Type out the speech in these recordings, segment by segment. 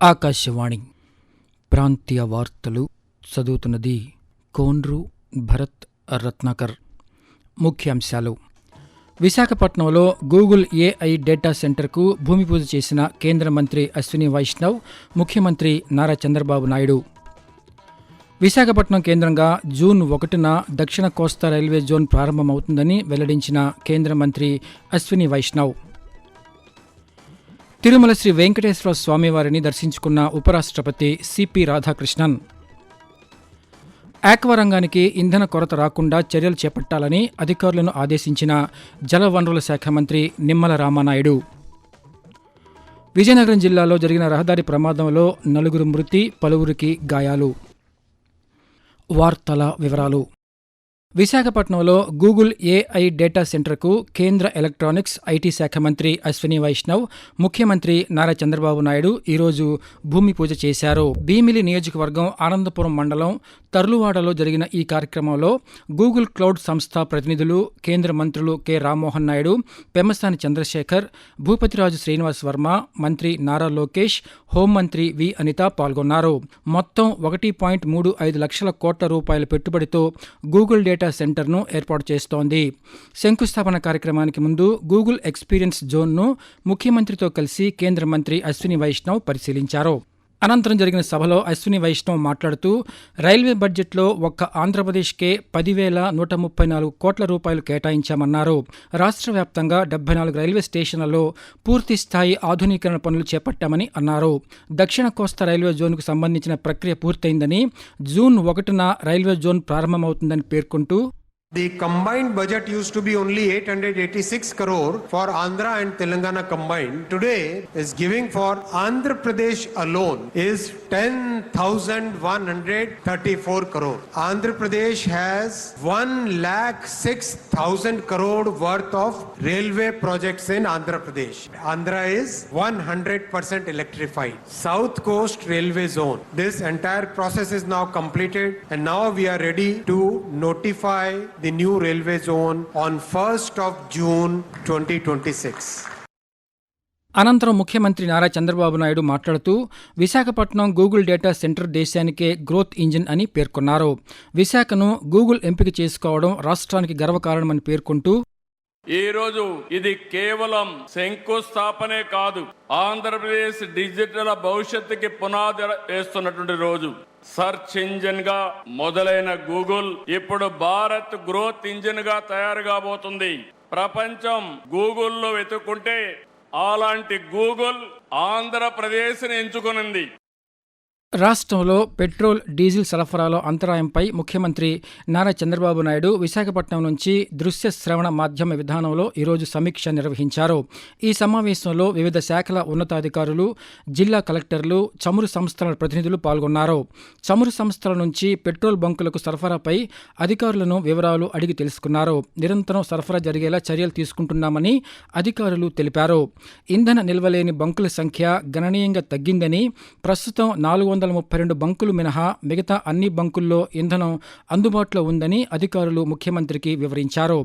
ఆకాశవాణి ప్రాంతీయ వార్తలు చదువుతున్నది కోన్రు భరత్ రత్నాకర్. ముఖ్యాంశాలు: విశాఖపట్నంలో గూగుల్ ఏఐ డేటా సెంటర్కు భూమి పూజ చేసిన కేంద్ర మంత్రి అశ్విని వైష్ణవ్, ముఖ్యమంత్రి నారా చంద్రబాబు నాయుడు. విశాఖపట్నం కేంద్రంగా జూన్ 1న దక్షిణ కోస్తా రైల్వే జోన్ ప్రారంభమవుతుందని వెల్లడించిన కేంద్ర మంత్రి అశ్విని వైష్ణవ్. తిరుమల శ్రీ వెంకటేశ్వర స్వామివారిని దర్శించుకున్న ఉపరాష్ట్రపతి సిపి రాధాకృష్ణన్. ఆక్వా రంగానికి ఇంధన కొరత రాకుండా చర్యలు చేపట్టాలని అధికారులను ఆదేశించిన జలవనరుల శాఖ మంత్రి నిమ్మల రామానాయుడు. విజయనగరం జిల్లాలో జరిగిన రహదారి ప్రమాదంలో 4 మృతి, పలువురికి గాయాలు. వార్తల వివరాలు: విశాఖపట్నంలో గూగుల్ ఏఐ డేటా సెంటర్కు కేంద్ర ఎలక్ట్రానిక్స్, ఐటీ శాఖ మంత్రి అశ్విని వైష్ణవ్, ముఖ్యమంత్రి నారా చంద్రబాబు నాయుడు ఈరోజు భూమి పూజ చేశారు. భీమిలి నియోజకవర్గం ఆనందపురం మండలం తర్లువాడలో జరిగిన ఈ కార్యక్రమంలో గూగుల్ క్లౌడ్ సంస్థ ప్రతినిధులు, కేంద్ర మంత్రులు కె రామ్మోహన్ నాయుడు, పెమ్మసాని చంద్రశేఖర్, భూపతిరాజు శ్రీనివాస్ వర్మ, మంత్రి నారా లోకేష్, హోంమంత్రి వి అనిత పాల్గొన్నారు. మొత్తం 1.35 లక్షల కోట్ల రూపాయల పెట్టుబడితో గూగుల్ డేటా సెంటర్ను ఏర్పాటు చేస్తోంది. శంకుస్థాపన కార్యక్రమానికి ముందు గూగుల్ ఎక్స్పీరియన్స్ జోన్ను ముఖ్యమంత్రితో కలిసి కేంద్ర మంత్రి అశ్విని వైష్ణవ్ పరిశీలించారు. అనంతరం జరిగిన సభలో అశ్విని వైష్ణవ్ మాట్లాడుతూ, రైల్వే బడ్జెట్లో ఒక్క ఆంధ్రప్రదేశ్కే 10,134 కోట్ల రూపాయలు కేటాయించామన్నారు. రాష్ట్ర వ్యాప్తంగా 74 రైల్వే స్టేషన్లలో పూర్తిస్థాయి ఆధునీకరణ పనులు చేపట్టామని అన్నారు. దక్షిణ కోస్తా రైల్వే జోన్కు సంబంధించిన ప్రక్రియ పూర్తయిందని, జూన్ 1న రైల్వే జోన్ ప్రారంభమవుతుందని పేర్కొంటూ, The combined budget used to be only 886 crore for Andhra and Telangana combined. Today is giving for Andhra Pradesh alone is 10,134 crore. Andhra Pradesh has 1,06,000 crore worth of railway projects in Andhra Pradesh. Andhra is 100% electrified. South Coast Railway Zone. This entire process is now completed and now we are ready to notify the new railway zone on 1st of June 2026. అనంతరం ముఖ్యమంత్రి నారా చంద్రబాబు నాయుడు మాట్లాడుతూ, Visakhapatnam Google data centre దేశానికే growth engine అని పేర్కొన్నారు. విశాఖను Google ఎంపిక చేసుకోవడం రాష్ట్రానికి గర్వకారణమని పేర్కొంటూ, ఈ రోజు ఇది కేవలం శంకుస్థాపనే కాదు, ఆంధ్రప్రదేశ్ డిజిటల్ భవిష్యత్తుకి పునాది వేస్తున్నటువంటి రోజు. సర్చ్ ఇంజిన్ గా మొదలైన గూగుల్ ఇప్పుడు భారత్ గ్రోత్ ఇంజిన్ గా తయారు కాబోతుంది. ప్రపంచం గూగుల్లో వెతుక్కుంటే అలాంటి గూగుల్ ఆంధ్రప్రదేశ్ ని ఎంచుకునింది. రాష్ట్రంలో పెట్రోల్, డీజిల్ సరఫరాలో అంతరాయంపై ముఖ్యమంత్రి నారా చంద్రబాబు నాయుడు విశాఖపట్నం నుంచి దృశ్య శ్రవణ మాధ్యమ విధానంలో ఈరోజు సమీక్ష నిర్వహించారు. ఈ సమావేశంలో వివిధ శాఖల ఉన్నతాధికారులు, జిల్లా కలెక్టర్లు, చమురు సంస్థల ప్రతినిధులు పాల్గొన్నారు. చమురు సంస్థల నుంచి పెట్రోల్ బంకులకు సరఫరాపై అధికారులను వివరాలు అడిగి తెలుసుకున్నారు. నిరంతరం సరఫరా జరిగేలా చర్యలు తీసుకుంటున్నామని అధికారులు తెలిపారు. ఇంధన నిల్వలేని బంకుల సంఖ్య గణనీయంగా తగ్గిందని, ప్రస్తుతం 432 బంకులు మినహా మిగతా అన్ని బంకుల్లో ఇంధనం అందుబాటులో ఉందని అధికారులు ముఖ్యమంత్రికి వివరించారు.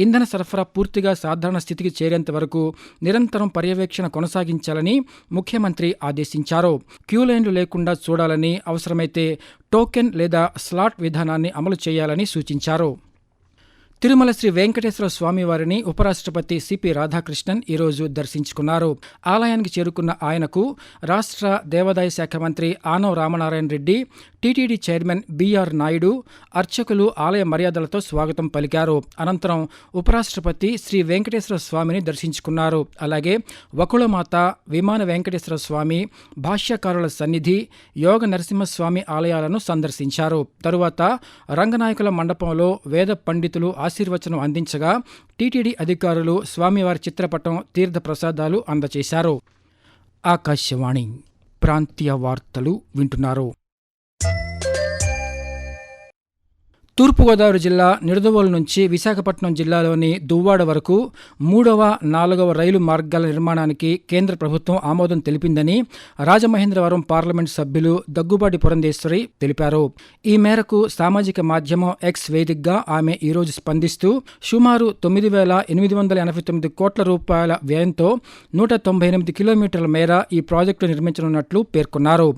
ఇంధన సరఫరా పూర్తిగా సాధారణ స్థితికి చేరేంత వరకు నిరంతరం పర్యవేక్షణ కొనసాగించాలని ముఖ్యమంత్రి ఆదేశించారు. క్యూలైన్లు లేకుండా చూడాలని, అవసరమైతే టోకెన్ లేదా స్లాట్ విధానాన్ని అమలు చేయాలని సూచించారు. తిరుమల శ్రీ వెంకటేశ్వర స్వామివారిని ఉపరాష్ట్రపతి సిపి రాధాకృష్ణన్ ఈరోజు దర్శించుకున్నారు. ఆలయానికి చేరుకున్న ఆయనకు రాష్ట్ర దేవాదాయ శాఖ మంత్రి ఆనవ Ramanarayana Reddy, TTD chairman BR Naidu, అర్చకులు ఆలయ మర్యాదలతో స్వాగతం పలికారు. అనంతరం ఉపరాష్ట్రపతి శ్రీ వెంకటేశ్వర స్వామిని దర్శించుకున్నారు. అలాగే వకుళమాత, విమాన వెంకటేశ్వర స్వామి, భాష్యకారుల సన్నిధి, యోగ నరసింహస్వామి ఆలయాలను సందర్శించారు. తరువాత రంగనాయకుల మండపంలో వేద పండితులు ఆశీర్వచనం అందించగా టీటీడీ అధికారులు స్వామివారి చిత్రపటం, తీర్థ ప్రసాదాలు అందజేశారు. ఆకాశవాణి ప్రాంతీయ వార్తలు వింటున్నారు. తూర్పుగోదావరి జిల్లా నిడదవోలు నుంచి విశాఖపట్నం జిల్లాలోని దువ్వాడ వరకు 3వ, 4వ రైలు మార్గాల నిర్మాణానికి కేంద్ర ప్రభుత్వం ఆమోదం తెలిపిందని రాజమహేంద్రవరం పార్లమెంటు సభ్యులు దగ్గుబాటి పురంధేశ్వరి తెలిపారు. ఈ మేరకు సామాజిక మాధ్యమం ఎక్స్ వేదికగా ఆమె ఈరోజు స్పందిస్తూ సుమారు 9,889 కోట్ల రూపాయల వ్యయంతో 198 కిలోమీటర్ల మేర ఈ ప్రాజెక్టు నిర్మించనున్నట్లు పేర్కొన్నారు.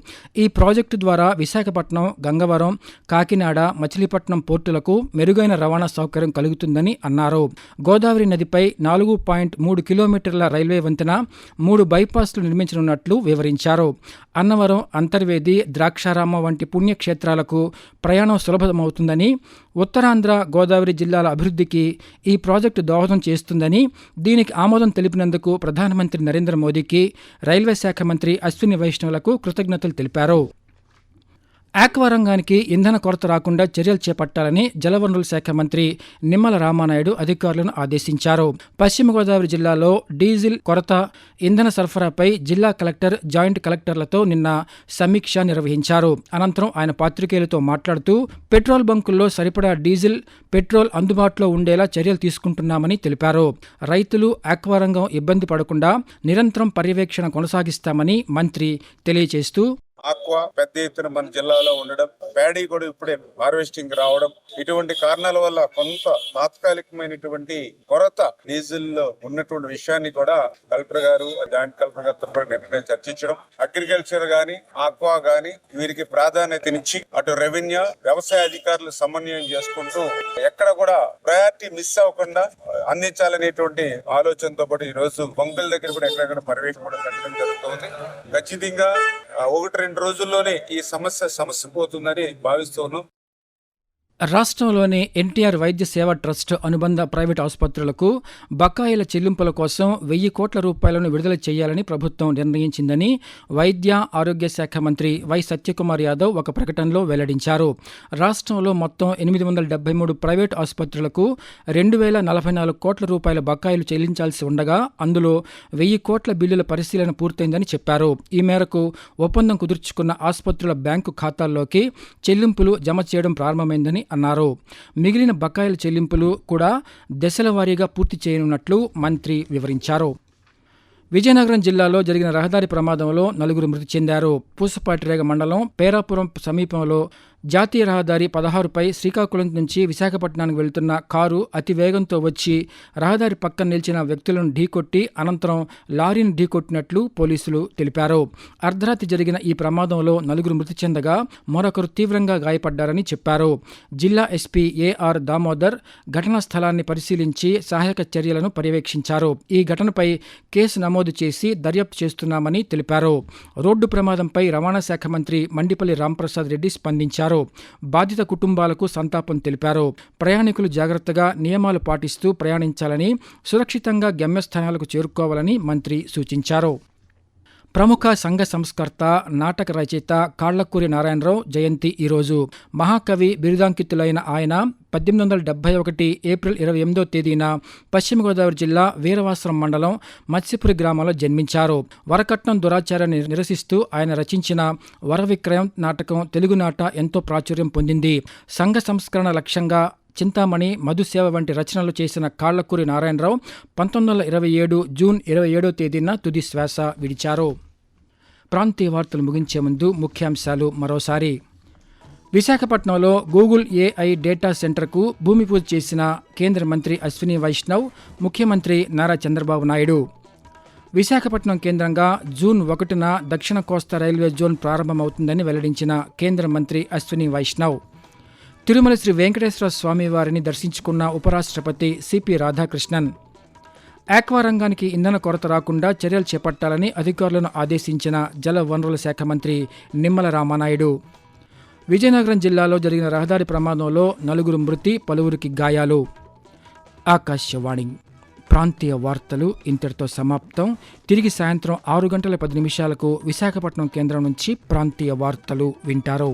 ఈ ప్రాజెక్టు ద్వారా విశాఖపట్నం, గంగవరం, కాకినాడ, మచిలీపట్నం పోర్టులకు మెరుగైన రవాణా సౌకర్యం కలుగుతుందని అన్నారు. గోదావరి నదిపై 4.3 కిలోమీటర్ల రైల్వే వంతెన, 3 బైపాస్లు నిర్మించనున్నట్లు వివరించారు. అన్నవరం, అంతర్వేది, ద్రాక్షారామ వంటి పుణ్యక్షేత్రాలకు ప్రయాణం సులభమవుతుందని, ఉత్తరాంధ్ర, గోదావరి జిల్లాల అభివృద్ధికి ఈ ప్రాజెక్టు దోహదం చేస్తుందని, దీనికి ఆమోదం తెలిపినందుకు ప్రధానమంత్రి నరేంద్ర మోదీకి రైల్వే శాఖ మంత్రి అశ్విని వైష్ణవులకు కృతజ్ఞతలు తెలిపారు. ఆక్వా రంగానికి ఇంధన కొరత రాకుండా చర్యలు చేపట్టాలని జలవనరుల శాఖ మంత్రి నిమ్మల రామానాయుడు అధికారులను ఆదేశించారు. పశ్చిమ గోదావరి జిల్లాలో డీజిల్ కొరత, ఇంధన సరఫరాపై జిల్లా కలెక్టర్, జాయింట్ కలెక్టర్లతో నిన్న సమీక్ష నిర్వహించారు. అనంతరం ఆయన పాత్రికేయులతో మాట్లాడుతూ పెట్రోల్ బంకుల్లో సరిపడా డీజిల్, పెట్రోల్ అందుబాటులో ఉండేలా చర్యలు తీసుకుంటున్నామని తెలిపారు. రైతులు, ఆక్వా రంగం ఇబ్బంది పడకుండా నిరంతరం పర్యవేక్షణ కొనసాగిస్తామని మంత్రి తెలియజేస్తూ ఆక్వా పెద్ద ఎత్తున మన జిల్లాలో ఉండడం, ప్యాడీ కూడా ఇప్పుడే హార్వెస్టింగ్ రావడం, ఇటువంటి కారణాల వల్ల కొంత తాత్కాలికమైనటువంటి కొరత డీజిల్ లో ఉన్నటువంటి విషయాన్ని కూడా కలెక్టర్ గారు, జాయింట్ కలెక్టర్ గారితో చర్చించడం, అగ్రికల్చర్ గాని, ఆక్వా గాని వీరికి ప్రాధాన్యతనిచ్చి అటు రెవెన్యూ, వ్యవసాయ అధికారులు సమన్వయం చేసుకుంటూ ఎక్కడ కూడా ప్రయారిటీ మిస్ అవ్వకుండా అందించాలనేటువంటి ఆలోచనతో పాటు ఈ రోజు బంకుల దగ్గర కూడా ఎక్కడెక్కడ పర్యవేక్షణ కూడా పెట్టడం జరుగుతుంది. ఖచ్చితంగా 1-2 రోజుల్లోనే ఈ సమస్య పోతుందని భావిస్తున్నాం. రాష్ట్రంలోని ఎన్టీఆర్ వైద్య సేవా ట్రస్ట్ అనుబంధ ప్రైవేట్ ఆసుపత్రులకు బకాయిల చెల్లింపుల కోసం 1,000 కోట్ల రూపాయలను విడుదల చేయాలని ప్రభుత్వం నిర్ణయించిందని వైద్య ఆరోగ్య శాఖ మంత్రి వై సత్యకుమార్ యాదవ్ ఒక ప్రకటనలో వెల్లడించారు. రాష్ట్రంలో మొత్తం 873 ప్రైవేట్ ఆసుపత్రులకు 2,044 కోట్ల రూపాయల బకాయిలు చెల్లించాల్సి ఉండగా అందులో 1,000 కోట్ల బిల్లుల పరిశీలన పూర్తయిందని చెప్పారు. ఈ మేరకు ఒప్పందం కుదుర్చుకున్న ఆసుపత్రుల బ్యాంకు ఖాతాల్లోకి చెల్లింపులు జమ చేయడం ప్రారంభమైందని అన్నారు. మిగిలిన బకాయిల చెల్లింపులు కూడా దశల వారీగా పూర్తి చేయనున్నట్లు మంత్రి వివరించారు. విజయనగరం జిల్లాలో జరిగిన రహదారి ప్రమాదంలో 4 మృతి చెందారు. పూసపాటిరేగ మండలం పేరాపురం సమీపంలో జాతీయ రహదారి 16పై శ్రీకాకుళం నుంచి విశాఖపట్నానికి వెళ్తున్న కారు అతి వేగంతో వచ్చి రహదారి పక్కన నిలిచిన వ్యక్తులను ఢీకొట్టి అనంతరం లారీని ఢీకొట్టినట్లు పోలీసులు తెలిపారు. అర్ధరాత్రి జరిగిన ఈ ప్రమాదంలో 4 మృతి చెందగా మరొకరు తీవ్రంగా గాయపడ్డారని చెప్పారు. జిల్లా ఎస్పీ ఏఆర్ దామోదర్ ఘటనా స్థలాన్ని పరిశీలించి సహాయక చర్యలను పర్యవేక్షించారు. ఈ ఘటనపై కేసు నమోదు చేసి దర్యాప్తు చేస్తున్నామని తెలిపారు. రోడ్డు ప్రమాదంపై రవాణా శాఖ మంత్రి మండిపల్లి రాంప్రసాద్ రెడ్డి స్పందించారు. బాధిత కుటుంబాలకు సంతాపం తెలిపారు. ప్రయాణికులు జాగ్రత్తగా నియమాలు పాటిస్తూ ప్రయాణించాలని, సురక్షితంగా గమ్యస్థానాలకు చేరుకోవాలని మంత్రి సూచించారు. ప్రముఖ సంఘ సంస్కర్త, నాటక రచయిత కాళ్లకూరి నారాయణరావు జయంతి ఈరోజు. మహాకవి బిరుదాంకితులైన ఆయన 1871 ఏప్రిల్ 28వ తేదీన పశ్చిమ గోదావరి జిల్లా వీరవాసరం మండలం మత్స్యపురి గ్రామంలో జన్మించారు. వరకట్నం దురాచారాన్ని నిరసిస్తూ ఆయన రచించిన వరవిక్రయం నాటకం తెలుగునాట ఎంతో ప్రాచుర్యం పొందింది. సంఘ సంస్కరణ లక్ష్యంగా చింతామణి, మధుసేవ వంటి రచనలు చేసిన కాళ్లకూరి నారాయణరావు 1927 జూన్ 27వ తేదీన తుది శ్వాస విడిచారు. ప్రాంతీయ వార్తలు ముగించే ముందు ముఖ్యాంశాలు మరోసారి. విశాఖపట్నంలో గూగుల్ ఏఐ డేటా సెంటర్కు భూమి పూజ చేసిన కేంద్ర మంత్రి అశ్విని వైష్ణవ్, ముఖ్యమంత్రి నారా చంద్రబాబు నాయుడు. విశాఖపట్నం కేంద్రంగా జూన్ 1న దక్షిణ కోస్తా రైల్వే జోన్ ప్రారంభమవుతుందని వెల్లడించిన కేంద్ర మంత్రి అశ్విని వైష్ణవ్. తిరుమల శ్రీ వెంకటేశ్వర స్వామి వారిని దర్శించుకున్న ఉపరాష్ట్రపతి సిపి రాధాకృష్ణన్. ఆక్వా రంగానికి ఇంధన కొరత రాకుండా చర్యలు చేపట్టాలని అధికారులను ఆదేశించిన జల వనరుల శాఖ మంత్రి నిమ్మల రామానాయుడు. విజయనగరం జిల్లాలో జరిగిన రహదారి ప్రమాదంలో 4 మృతి, పలువురికి గాయాలు. ఆకాశవాణి ప్రాంతీయ వార్తలు ఇంతటితో సమాప్తం. తిరిగి సాయంత్రం 6 గంటల 10 నిమిషాలకు విశాఖపట్నం కేంద్రం నుంచి ప్రాంతీయ వార్తలు వింటారు.